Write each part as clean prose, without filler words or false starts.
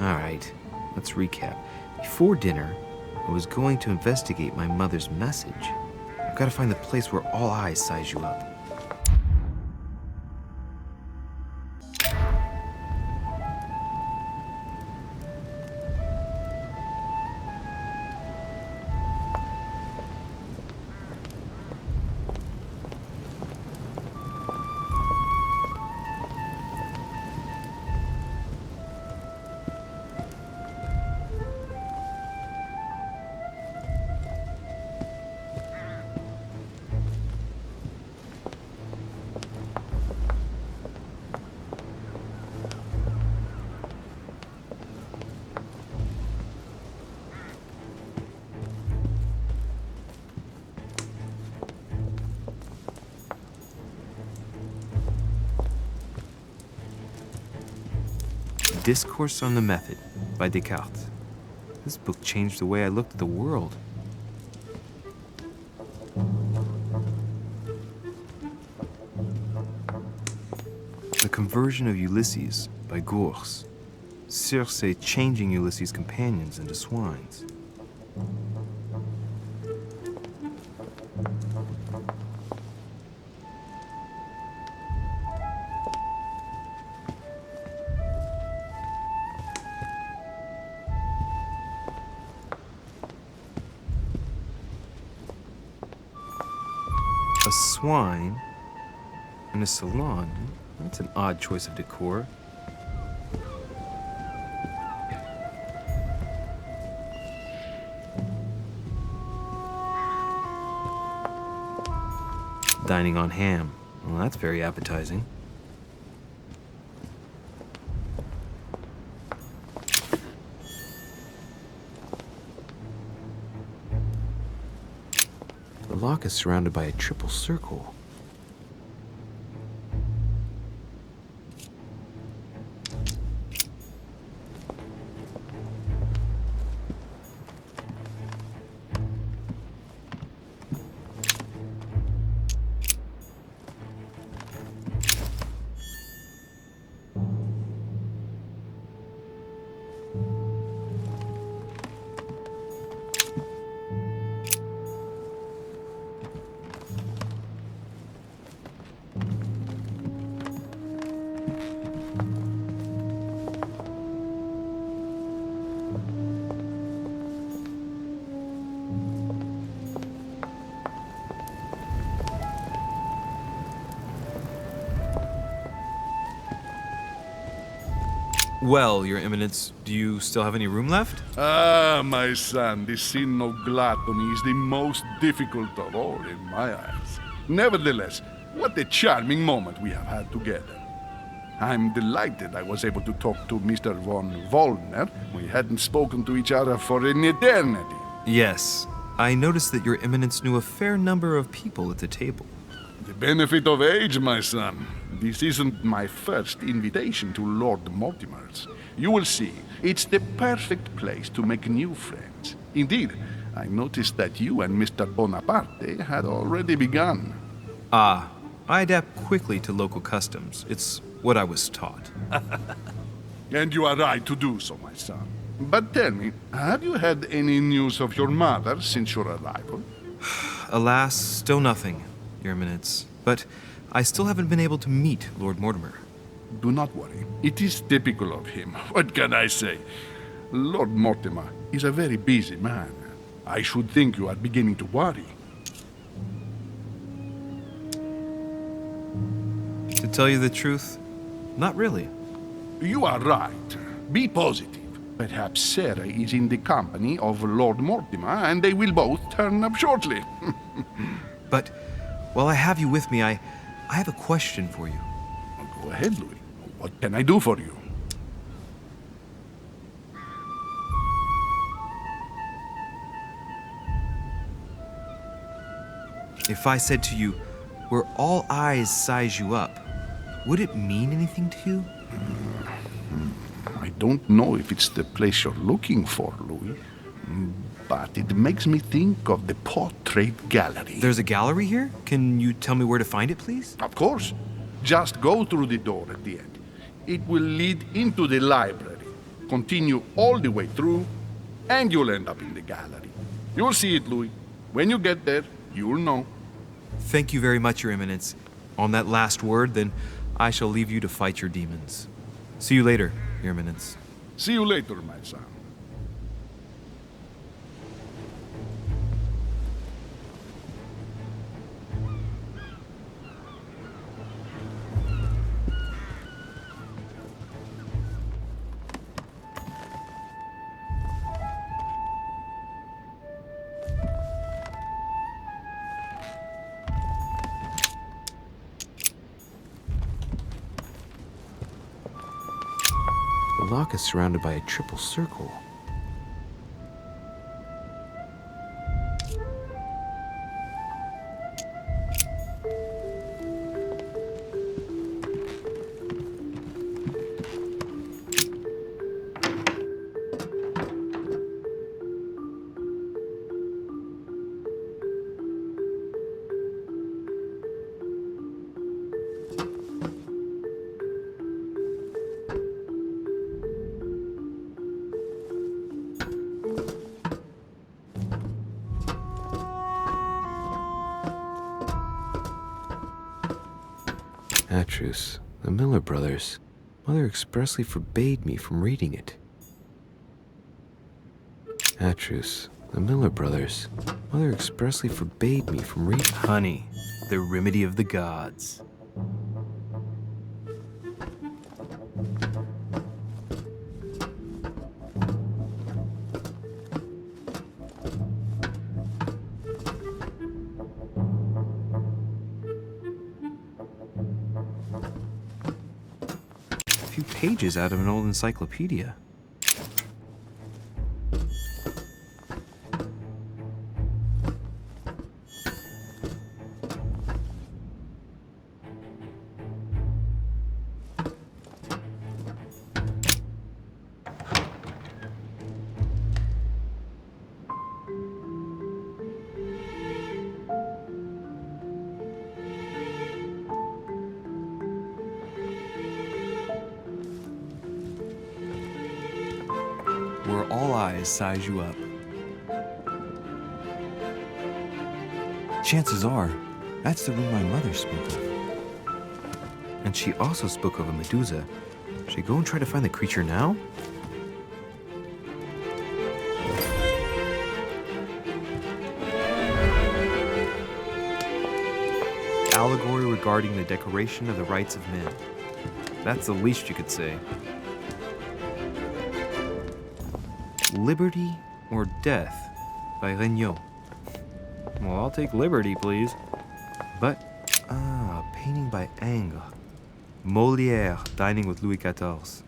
Alright, let's recap. Before dinner, I was going to investigate my mother's message. I've got to find the place where all eyes size you up. Discourse on the Method by Descartes. This book changed the way I looked at the world. The Conversion of Ulysses by Gorgona. Circe changing Ulysses' companions into swines. A swine in a salon. That's an odd choice of decor. Dining on ham. Well, that's very appetizing. The lock is surrounded by a triple circle. Well, Your Eminence, do you still have any room left? Ah, my son, the sin of gluttony is the most difficult of all in my eyes. Nevertheless, what a charming moment we have had together. I'm delighted I was able to talk to Mr. von Wollner. We hadn't spoken to each other for an eternity. Yes. I noticed that Your Eminence knew a fair number of people at the table. The benefit of age, my son. This isn't my first invitation to Lord Mortimer's. You will see, it's the perfect place to make new friends. Indeed, I noticed that you and Mr. Bonaparte had already begun. Ah, I adapt quickly to local customs. It's what I was taught. And you are right to do so, my son. But tell me, have you had any news of your mother since your arrival? Alas, still nothing, Your Eminence. But I still haven't been able to meet Lord Mortimer. Do not worry. It is typical of him. What can I say? Lord Mortimer is a very busy man. I should think you are beginning to worry. To tell you the truth, not really. You are right. Be positive. Perhaps Sarah is in the company of Lord Mortimer, and they will both turn up shortly. But while I have you with me, I have a question for you. Go ahead, Louis. What can I do for you? If I said to you, where all eyes size you up, would it mean anything to you? I don't know if it's the place you're looking for, Louis. but it makes me think of the portrait gallery. There's a gallery here? Can you tell me where to find it, please? Of course. Just go through the door at the end. It will lead into the library. Continue all the way through, and you'll end up in the gallery. You'll see it, Louis. When you get there, you'll know. Thank you very much, Your Eminence. On that last word, then, I shall leave you to fight your demons. See you later, Your Eminence. See you later, my son. The lock is surrounded by a triple circle. Atrus, the Miller brothers. Mother expressly forbade me from reading it. Atrus, the Miller brothers. Mother expressly forbade me from reading. Honey, the remedy of the gods. Pages out of an old encyclopedia. Where all eyes size you up. Chances are, that's the room my mother spoke of. And she also spoke of a Medusa. Should I go and try to find the creature now? Allegory regarding the decoration of the rights of men. That's the least you could say. Liberty or Death by Regnault. Well, I'll take liberty, please. But, a painting by Ingres. Molière dining with Louis XIV.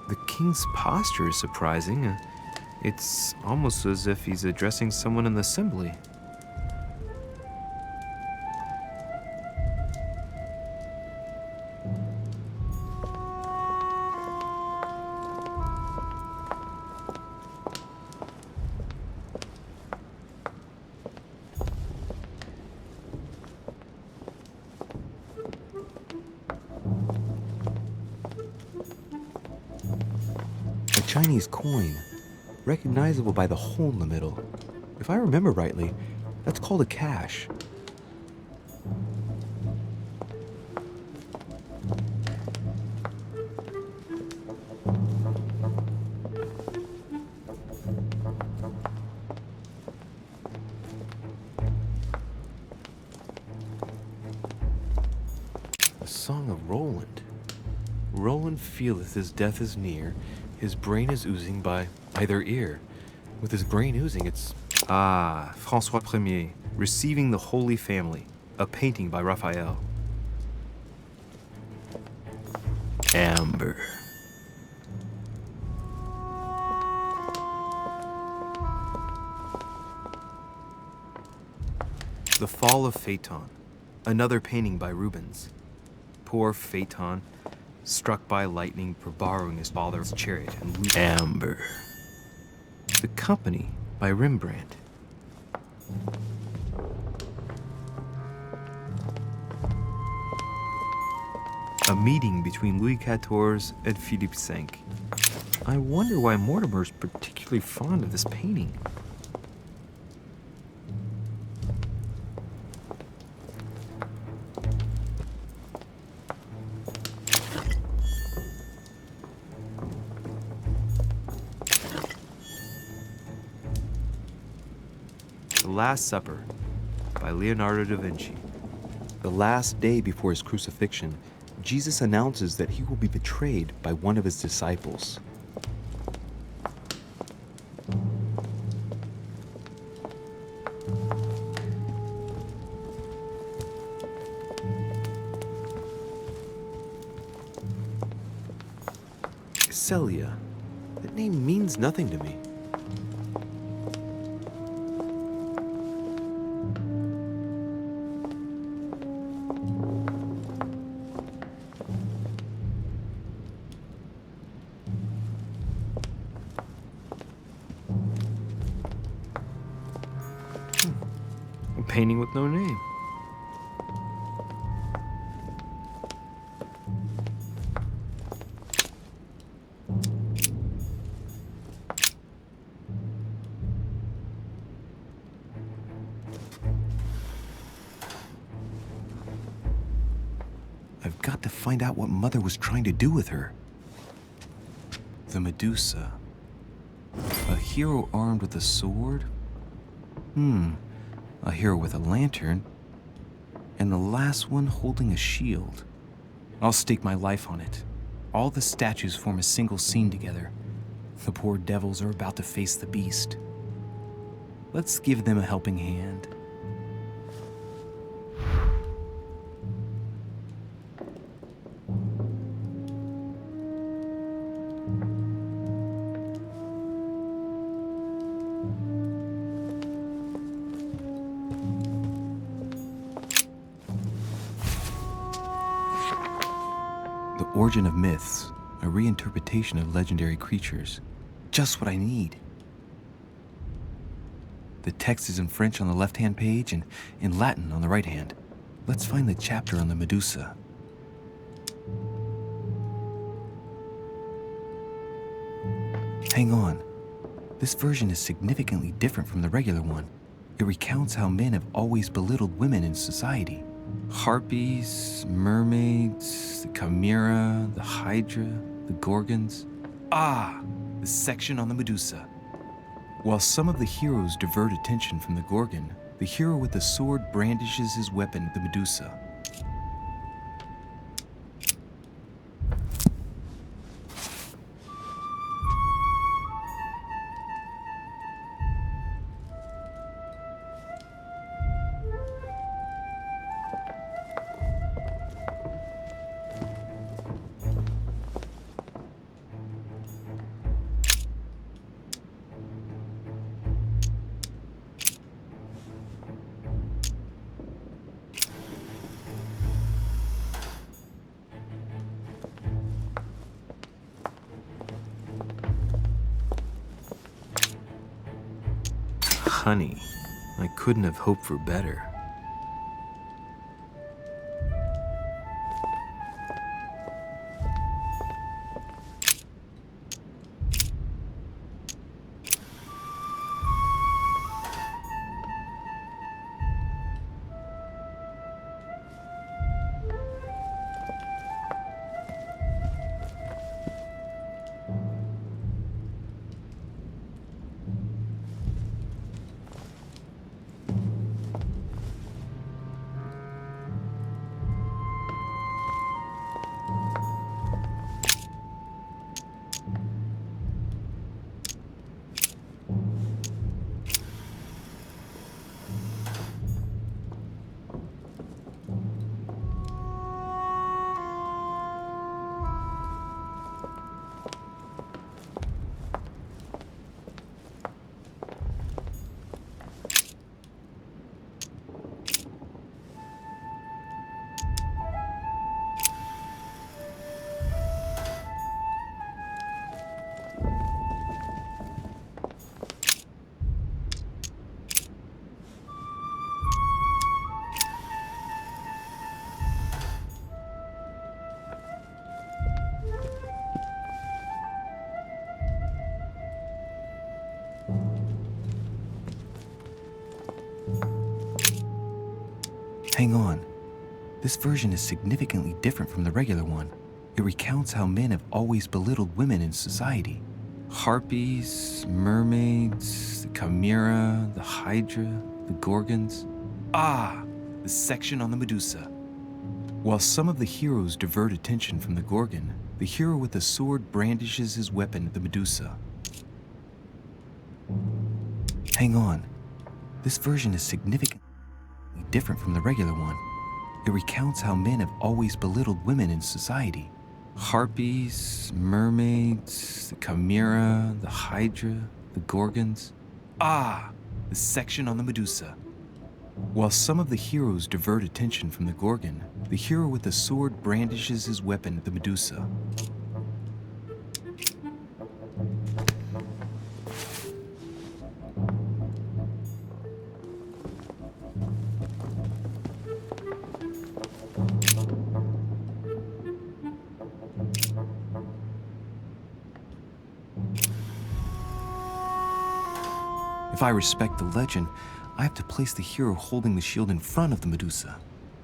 The king's posture is surprising. It's almost as if he's addressing someone in the assembly. Chinese coin, recognizable by the hole in the middle. If I remember rightly, that's called a cash. The Song of Roland. Roland feeleth his death is near. His brain is oozing by either ear. With his brain oozing, it's... François Ier, Receiving the Holy Family, a painting by Raphael. Amber. The Fall of Phaeton, another painting by Rubens. Poor Phaeton, struck by lightning for borrowing his father's chariot and amber. The Company by Rembrandt. A meeting between Louis XIV and Philippe V. I wonder why Mortimer's particularly fond of this painting. The Last Supper by Leonardo da Vinci. The last day before his crucifixion, Jesus announces that he will be betrayed by one of his disciples. Celia. That name means nothing to me. A painting with no name. I've got to find out what Mother was trying to do with her. The Medusa. A hero armed with a sword? A hero with a lantern. And the last one holding a shield. I'll stake my life on it. All the statues form a single scene together. The poor devils are about to face the beast. Let's give them a helping hand. The Origin of Myths, a reinterpretation of legendary creatures. Just what I need. The text is in French on the left-hand page and in Latin on the right hand. Let's find the chapter on the Medusa. Hang on. This version is significantly different from the regular one. It recounts how men have always belittled women in society. Harpies, mermaids, the chimera, the hydra, the gorgons. The section on the Medusa. While some of the heroes divert attention from the Gorgon, the hero with the sword brandishes his weapon, the Medusa. Honey, I couldn't have hoped for better. Hang on. This version is significantly different from the regular one. It recounts how men have always belittled women in society. Harpies, mermaids, the chimera, the hydra, the gorgons. Ah, the section on the Medusa. While some of the heroes divert attention from the Gorgon, the hero with the sword brandishes his weapon at the Medusa. Hang on. This version is significantly different from the regular one. It recounts how men have always belittled women in society. Harpies, mermaids, the chimera, the hydra, the gorgons. Ah, the section on the Medusa. While some of the heroes divert attention from the Gorgon, the hero with the sword brandishes his weapon at the Medusa. If I respect the legend, I have to place the hero holding the shield in front of the Medusa.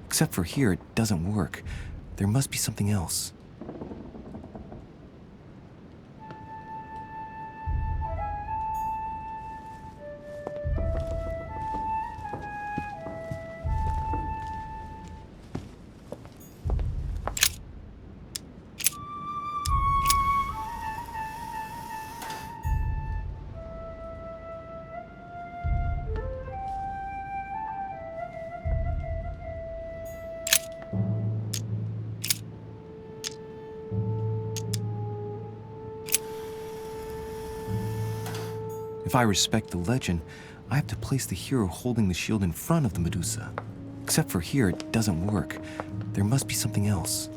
Except for here, it doesn't work. There must be something else. If I respect the legend, I have to place the hero holding the shield in front of the Medusa. Except for here, it doesn't work. There must be something else.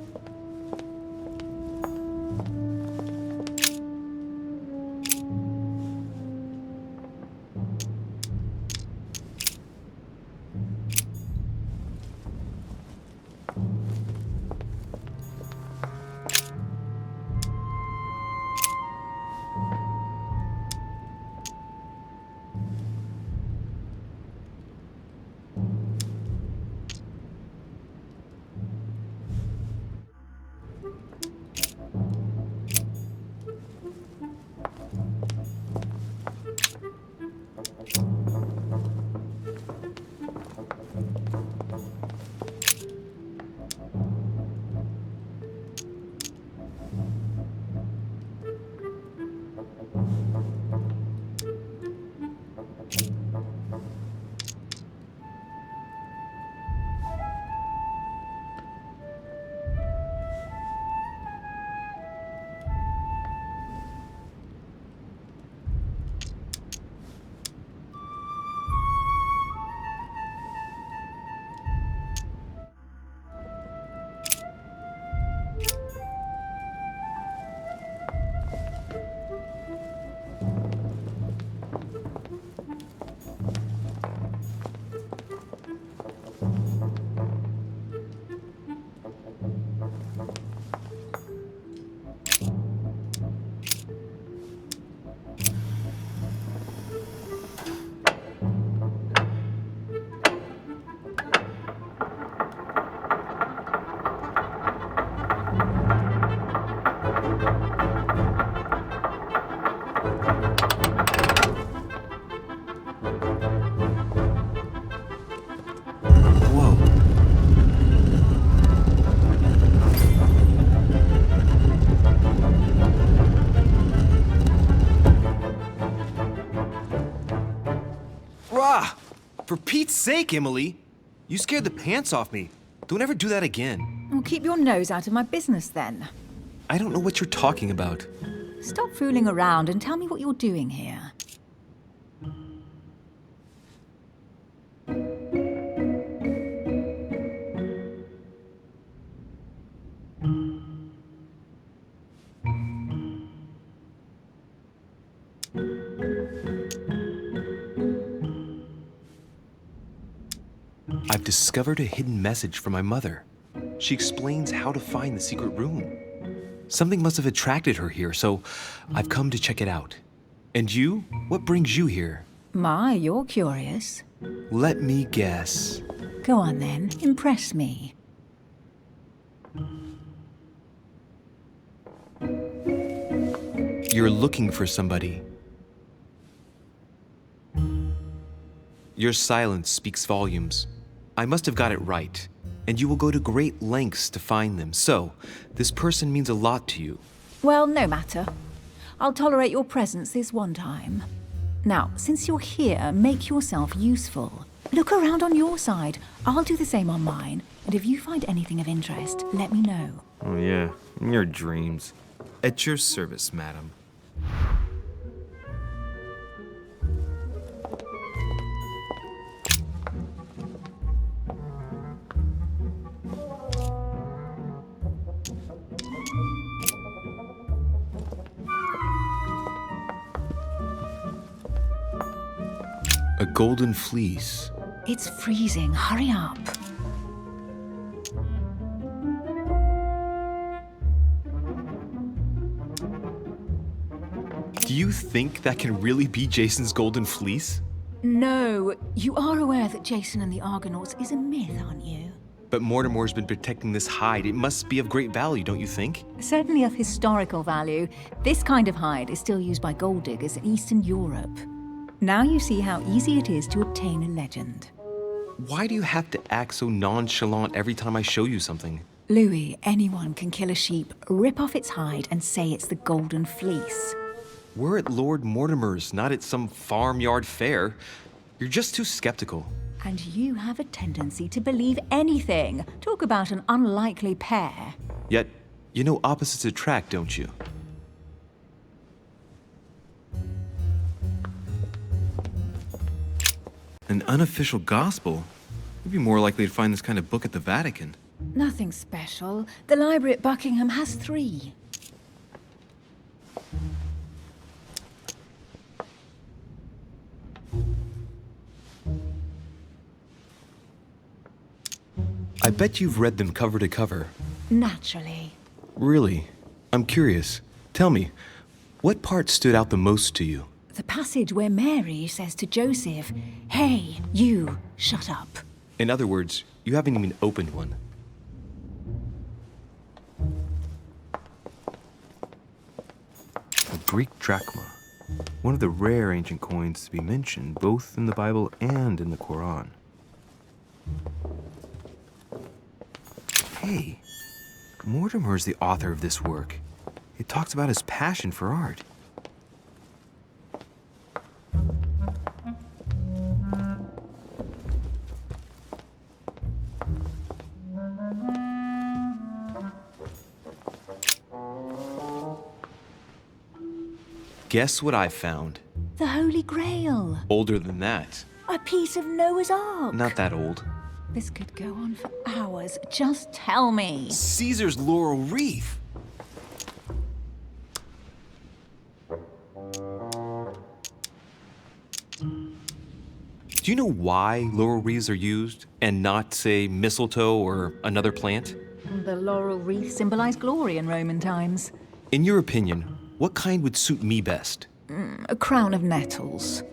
For Pete's sake, Emily! You scared the pants off me. Don't ever do that again. Well, keep your nose out of my business then. I don't know what you're talking about. Stop fooling around and tell me what you're doing here. I've discovered a hidden message from my mother. She explains how to find the secret room. Something must have attracted her here, so I've come to check it out. And you? What brings you here? My, you're curious. Let me guess. Go on then, impress me. You're looking for somebody. Your silence speaks volumes. I must have got it right, and you will go to great lengths to find them. So, this person means a lot to you. Well, no matter. I'll tolerate your presence this one time. Now, since you're here, make yourself useful. Look around on your side. I'll do the same on mine. And if you find anything of interest, let me know. Oh yeah, in your dreams. At your service, madam. A golden fleece. It's freezing. Hurry up. Do you think that can really be Jason's golden fleece? No, you are aware that Jason and the Argonauts is a myth, aren't you? But Mortimer's been protecting this hide. It must be of great value, don't you think? Certainly of historical value. This kind of hide is still used by gold diggers in Eastern Europe. Now you see how easy it is to obtain a legend. Why do you have to act so nonchalant every time I show you something? Louis, anyone can kill a sheep, rip off its hide, and say it's the Golden Fleece. We're at Lord Mortimer's, not at some farmyard fair. You're just too skeptical. And you have a tendency to believe anything. Talk about an unlikely pair. Yet, you know opposites attract, don't you? An unofficial gospel? You'd be more likely to find this kind of book at the Vatican. Nothing special. The library at Buckingham has 3. I bet you've read them cover to cover. Naturally. Really? I'm curious. Tell me, what part stood out the most to you? The passage where Mary says to Joseph, "Hey, you, shut up." In other words, you haven't even opened one. A Greek drachma. One of the rare ancient coins to be mentioned both in the Bible and in the Quran. Hey, Mortimer's the author of this work. It talks about his passion for art. Guess what I found? The Holy Grail. Older than that. A piece of Noah's Ark. Not that old. This could go on for hours. Just tell me. Caesar's laurel wreath. Do you know why laurel wreaths are used and not, say, mistletoe or another plant? The laurel wreath symbolized glory in Roman times. In your opinion, what kind would suit me best? A crown of nettles.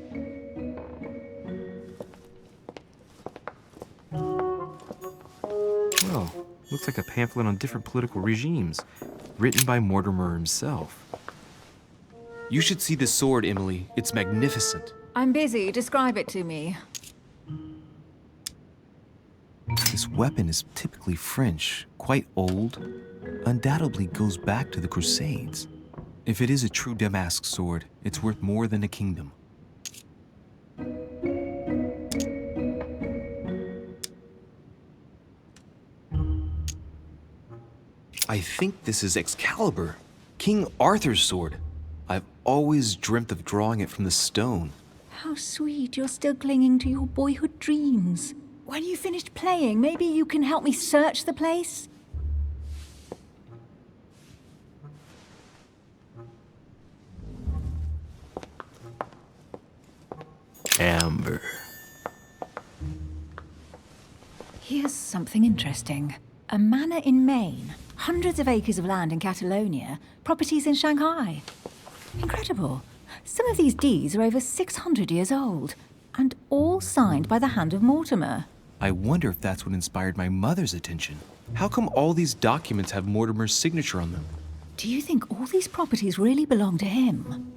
Well, looks like a pamphlet on different political regimes, written by Mortimer himself. You should see this sword, Emily. It's magnificent. I'm busy. Describe it to me. This weapon is typically French, quite old, undoubtedly goes back to the Crusades. If it is a true Damask sword, it's worth more than a kingdom. I think this is Excalibur, King Arthur's sword. I've always dreamt of drawing it from the stone. How sweet you're still clinging to your boyhood dreams. When you finished playing, maybe you can help me search the place? Amber. Here's something interesting. A manor in Maine, hundreds of acres of land in Catalonia, properties in Shanghai. Incredible. Some of these deeds are over 600 years old, and all signed by the hand of Mortimer. I wonder if that's what inspired my mother's attention. How come all these documents have Mortimer's signature on them? Do you think all these properties really belong to him?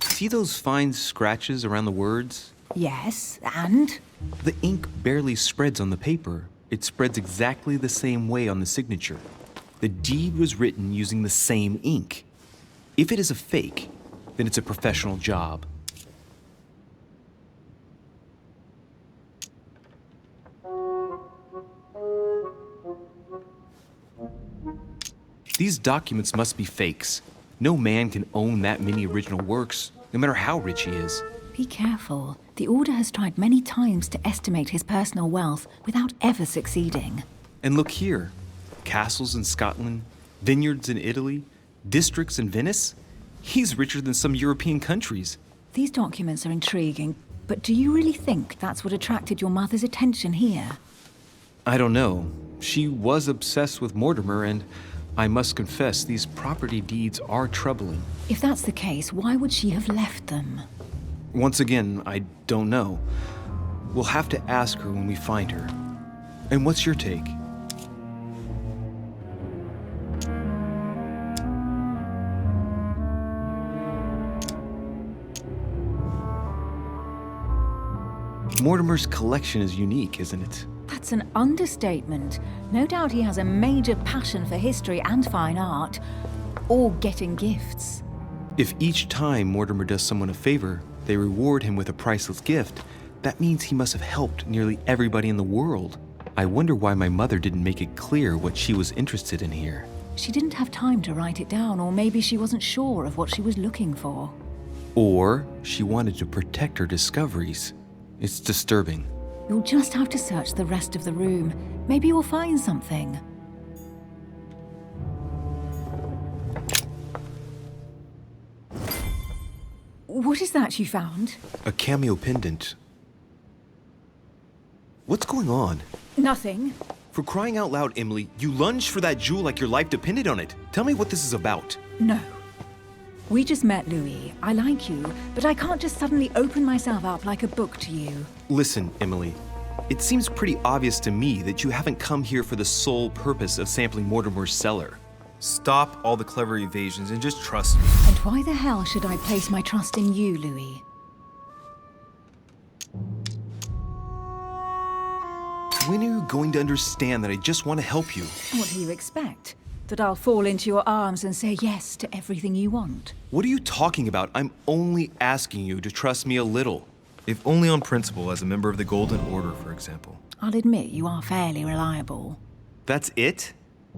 See those fine scratches around the words? Yes, and? The ink barely spreads on the paper. It spreads exactly the same way on the signature. The deed was written using the same ink. If it is a fake, then it's a professional job. These documents must be fakes. No man can own that many original works, no matter how rich he is. Be careful. The Order has tried many times to estimate his personal wealth without ever succeeding. And look here. Castles in Scotland, vineyards in Italy, districts in Venice. He's richer than some European countries. These documents are intriguing, but do you really think that's what attracted your mother's attention here? I don't know. She was obsessed with Mortimer, and I must confess these property deeds are troubling. If that's the case, why would she have left them? Once again, I don't know. We'll have to ask her when we find her. And what's your take? Mortimer's collection is unique, isn't it? That's an understatement. No doubt he has a major passion for history and fine art, or getting gifts. If each time Mortimer does someone a favor, they reward him with a priceless gift, that means he must have helped nearly everybody in the world. I wonder why my mother didn't make it clear what she was interested in here. She didn't have time to write it down, or maybe she wasn't sure of what she was looking for. Or she wanted to protect her discoveries. It's disturbing. You'll just have to search the rest of the room. Maybe you'll find something. What is that you found? A cameo pendant. What's going on? Nothing. For crying out loud, Emily, you lunged for that jewel like your life depended on it. Tell me what this is about. No. We just met, Louis. I like you, but I can't just suddenly open myself up like a book to you. Listen, Emily. It seems pretty obvious to me that you haven't come here for the sole purpose of sampling Mortimer's cellar. Stop all the clever evasions and just trust me. And why the hell should I place my trust in you, Louis? When are you going to understand that I just want to help you? What do you expect? That I'll fall into your arms and say yes to everything you want? What are you talking about? I'm only asking you to trust me a little. If only on principle, as a member of the Golden Order, for example. I'll admit you are fairly reliable. That's it?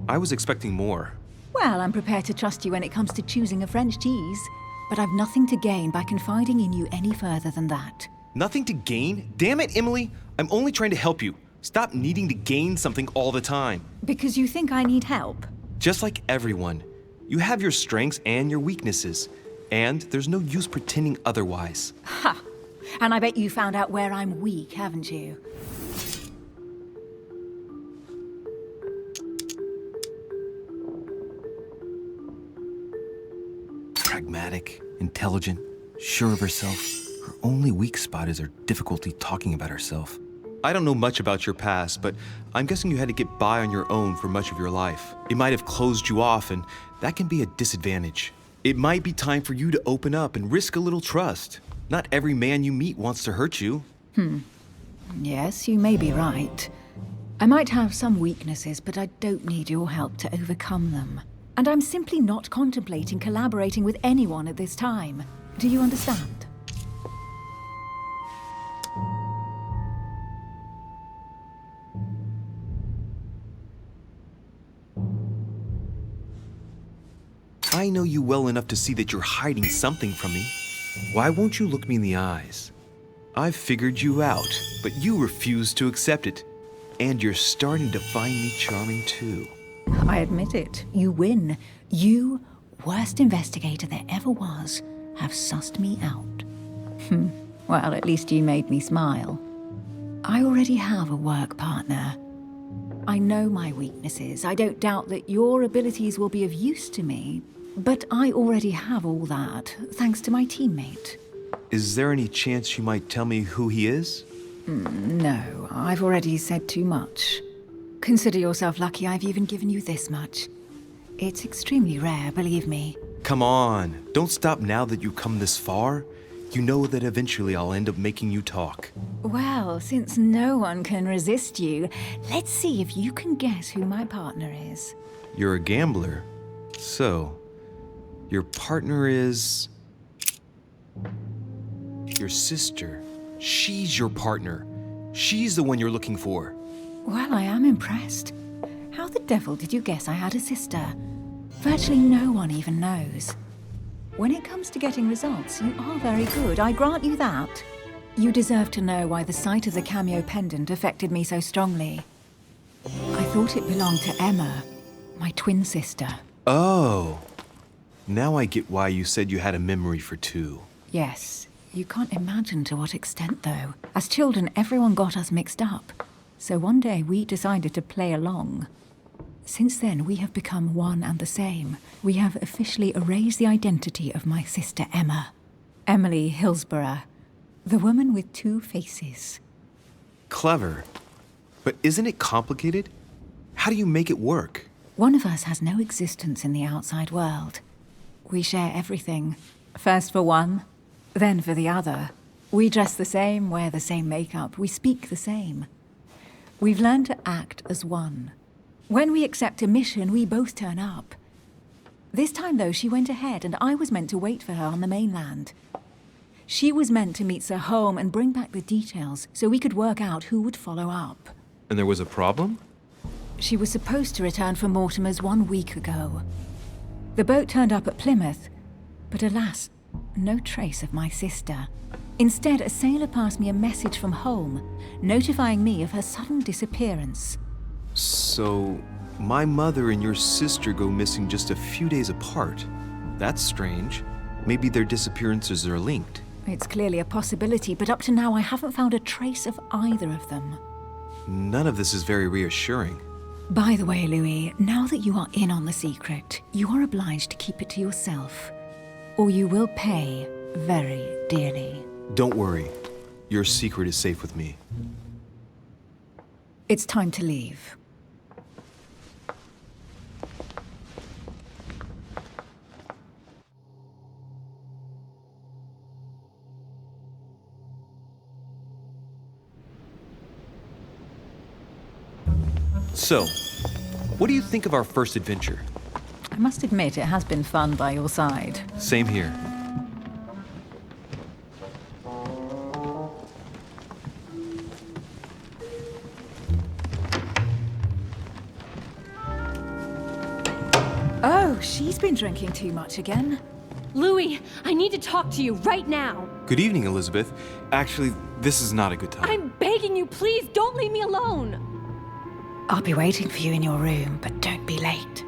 I was expecting more. Well, I'm prepared to trust you when it comes to choosing a French cheese, but I've nothing to gain by confiding in you any further than that. Nothing to gain? Damn it, Emily! I'm only trying to help you. Stop needing to gain something all the time. Because you think I need help? Just like everyone, you have your strengths and your weaknesses, and there's no use pretending otherwise. Ha! And I bet you found out where I'm weak, haven't you? Pragmatic, intelligent, sure of herself. Her only weak spot is her difficulty talking about herself. I don't know much about your past, but I'm guessing you had to get by on your own for much of your life. It might have closed you off, and that can be a disadvantage. It might be time for you to open up and risk a little trust. Not every man you meet wants to hurt you. Yes, you may be right. I might have some weaknesses, but I don't need your help to overcome them. And I'm simply not contemplating collaborating with anyone at this time. Do you understand? I know you well enough to see that you're hiding something from me. Why won't you look me in the eyes? I've figured you out, but you refuse to accept it. And you're starting to find me charming too. I admit it. You win. You, worst investigator there ever was, have sussed me out. Well, at least you made me smile. I already have a work partner. I know my weaknesses. I don't doubt that your abilities will be of use to me, But I already have all that, thanks to my teammate. Is there any chance you might tell me who he is? No, I've already said too much. Consider yourself lucky I've even given you this much. It's extremely rare, believe me. Come on, don't stop now that you've come this far. You know that eventually I'll end up making you talk. Well, since no one can resist you, let's see if you can guess who my partner is. You're a gambler. So, your partner is... your sister. She's your partner. She's the one you're looking for. Well, I am impressed. How the devil did you guess I had a sister? Virtually no one even knows. When it comes to getting results, you are very good, I grant you that. You deserve to know why the sight of the cameo pendant affected me so strongly. I thought it belonged to Emma, my twin sister. Oh. Now I get why you said you had a memory for two. Yes, you can't imagine to what extent, though. As children, everyone got us mixed up. So one day we decided to play along. Since then, we have become one and the same. We have officially erased the identity of my sister Emma. Emily Hillsborough, the woman with two faces. Clever. But isn't it complicated? How do you make it work? One of us has no existence in the outside world. We share everything. First for one, then for the other. We dress the same, wear the same makeup, we speak the same. We've learned to act as one. When we accept a mission, we both turn up. This time, though, she went ahead and I was meant to wait for her on the mainland. She was meant to meet Sir Home and bring back the details so we could work out who would follow up. And there was a problem? She was supposed to return from Mortimer's 1 week ago. The boat turned up at Plymouth, but alas, no trace of my sister. Instead, a sailor passed me a message from home, notifying me of her sudden disappearance. So, my mother and your sister go missing just a few days apart. That's strange. Maybe their disappearances are linked. It's clearly a possibility, but up to now I haven't found a trace of either of them. None of this is very reassuring. By the way, Louis, now that you are in on the secret, you are obliged to keep it to yourself, or you will pay very dearly. Don't worry. Your secret is safe with me. It's time to leave. So, what do you think of our first adventure? I must admit it has been fun by your side. Same here. Oh, she's been drinking too much again. Louis, I need to talk to you right now. Good evening, Elizabeth. Actually, this is not a good time. I'm begging you, please don't leave me alone. I'll be waiting for you in your room, but don't be late.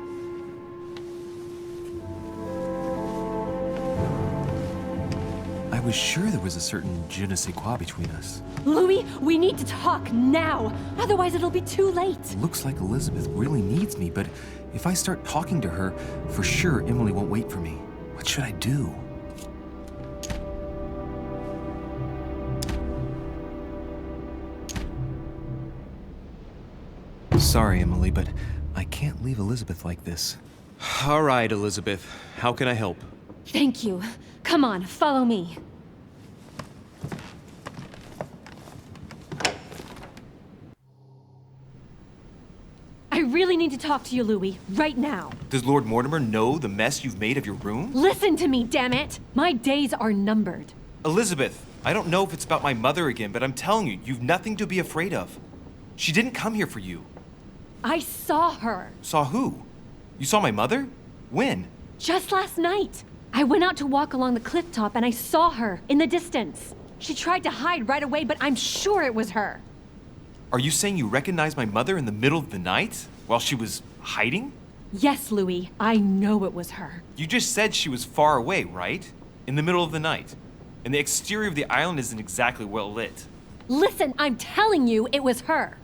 I was sure there was a certain je ne sais quoi between us. Louis, we need to talk now. Otherwise, it'll be too late. Looks like Elizabeth really needs me, but if I start talking to her, for sure Emily won't wait for me. What should I do? Sorry, Emily, but I can't leave Elizabeth like this. All right, Elizabeth. How can I help? Thank you. Come on, follow me. I really need to talk to you, Louis, right now. Does Lord Mortimer know the mess you've made of your room? Listen to me, damn it! My days are numbered. Elizabeth, I don't know if it's about my mother again, but I'm telling you, you've nothing to be afraid of. She didn't come here for you. I saw her. Saw who? You saw my mother? When? Just last night. I went out to walk along the cliff top and I saw her in the distance. She tried to hide right away, but I'm sure it was her. Are you saying you recognized my mother in the middle of the night while she was hiding? Yes, Louis, I know it was her. You just said she was far away, right? In the middle of the night. And the exterior of the island isn't exactly well lit. Listen, I'm telling you it was her.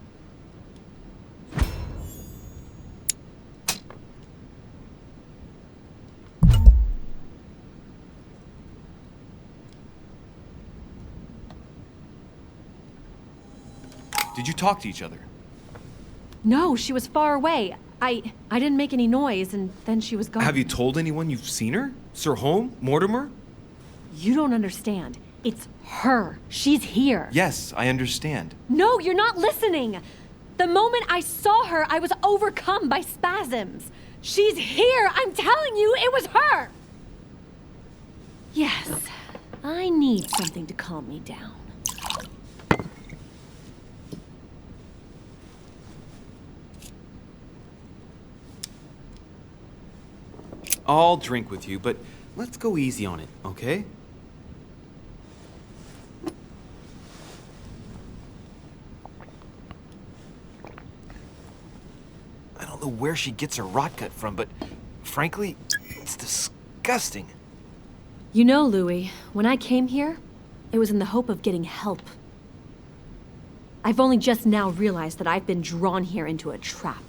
Did you talk to each other? No, she was far away. I didn't make any noise, and then she was gone. Have you told anyone you've seen her? Sir Holm? Mortimer? You don't understand. It's her. She's here. Yes, I understand. No, you're not listening. The moment I saw her, I was overcome by spasms. She's here. I'm telling you, it was her. Yes, I need something to calm me down. I'll drink with you, but let's go easy on it, okay? I don't know where she gets her rot gut from, but frankly, it's disgusting. You know, Louis, when I came here, it was in the hope of getting help. I've only just now realized that I've been drawn here into a trap.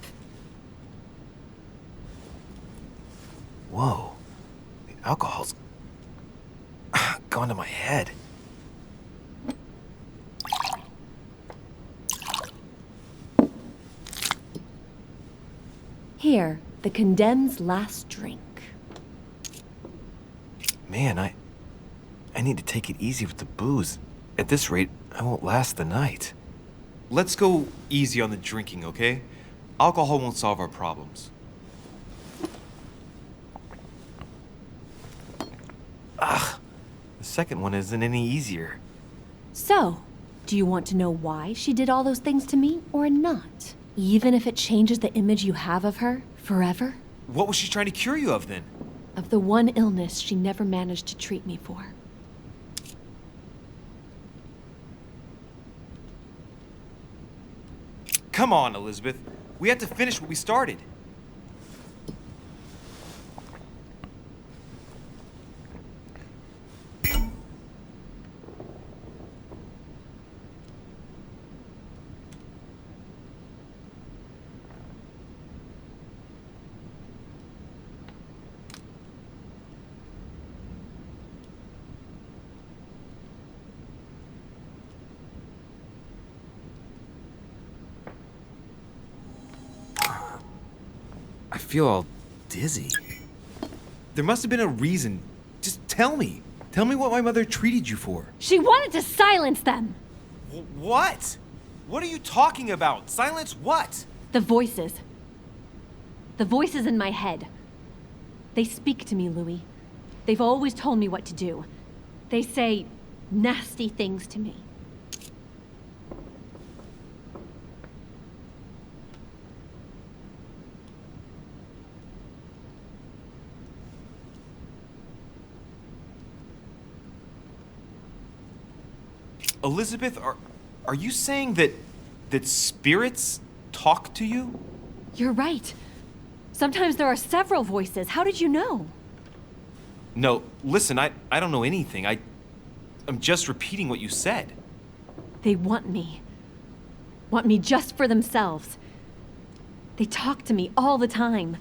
Whoa. The alcohol's gone to my head. Here, the condemned's last drink. Man, I need to take it easy with the booze. At this rate, I won't last the night. Let's go easy on the drinking, okay? Alcohol won't solve our problems. The second one isn't any easier. So, do you want to know why she did all those things to me or not? Even if it changes the image you have of her forever? What was she trying to cure you of then? Of the one illness she never managed to treat me for. Come on, Elizabeth. We have to finish what we started. I feel all dizzy. There must have been a reason. Just tell me. Tell me what my mother treated you for. She wanted to silence them! What? What are you talking about? Silence what? The voices. The voices in my head. They speak to me, Louis. They've always told me what to do. They say nasty things to me. Elizabeth, are you saying that spirits talk to you? You're right. Sometimes there are several voices. How did you know? No, listen, I don't know anything. I'm just repeating what you said. They want me. Want me just for themselves. They talk to me all the time.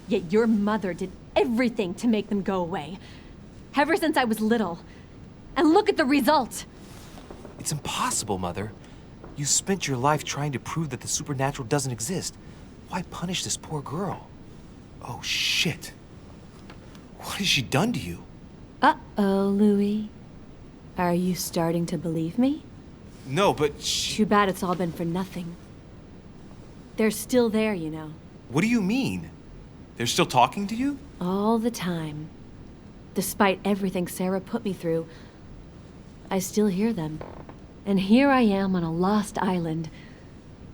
Yet your mother did everything to make them go away. Ever since I was little. And look at the result! It's impossible, Mother. You spent your life trying to prove that the supernatural doesn't exist. Why punish this poor girl? Oh, shit. What has she done to you? Uh-oh, Louis. Are you starting to believe me? No, but Too bad it's all been for nothing. They're still there, you know. What do you mean? They're still talking to you? All the time. Despite everything Sarah put me through, I still hear them. And here I am on a lost island,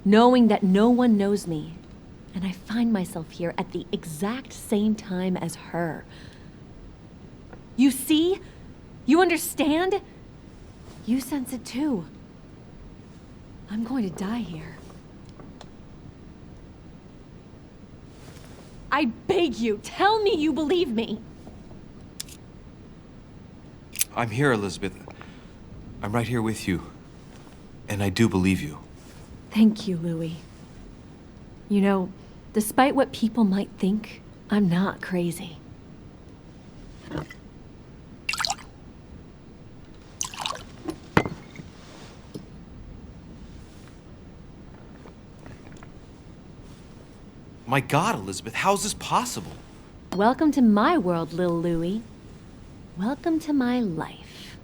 knowing that no one knows me. And I find myself here at the exact same time as her. You see? You understand? You sense it too. I'm going to die here. I beg you, tell me you believe me. I'm here, Elizabeth. I'm right here with you. And I do believe you. Thank you, Louis. You know, despite what people might think, I'm not crazy. My God, Elizabeth, how is this possible? Welcome to my world, Lil Louie. Welcome to my life.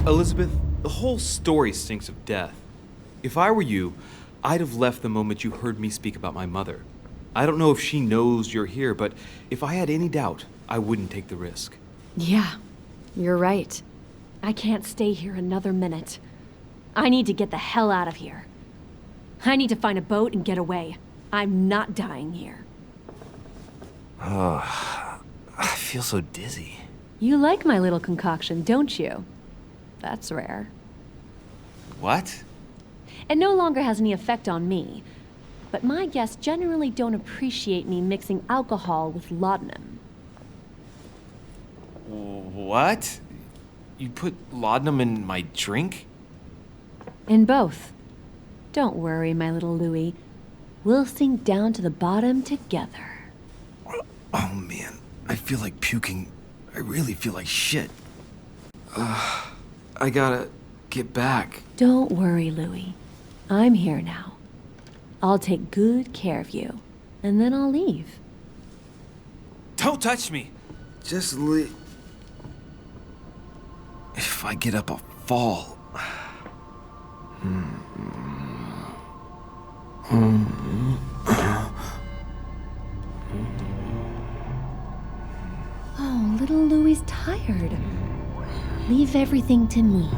Elizabeth, the whole story stinks of death. If I were you, I'd have left the moment you heard me speak about my mother. I don't know if she knows you're here, but if I had any doubt, I wouldn't take the risk. Yeah, you're right. I can't stay here another minute. I need to get the hell out of here. I need to find a boat and get away. I'm not dying here. I feel so dizzy. You like my little concoction, don't you? That's rare. What? It no longer has any effect on me, but my guests generally don't appreciate me mixing alcohol with laudanum. What? You put laudanum in my drink? In both. Don't worry, my little Louie. We'll sink down to the bottom together. Oh man, I feel like puking. I really feel like shit. I gotta get back. Don't worry, Louie. I'm here now. I'll take good care of you, and then I'll leave. Don't touch me! Just leave. If I get up, I'll fall. Oh, little Louie's tired. Leave everything to me.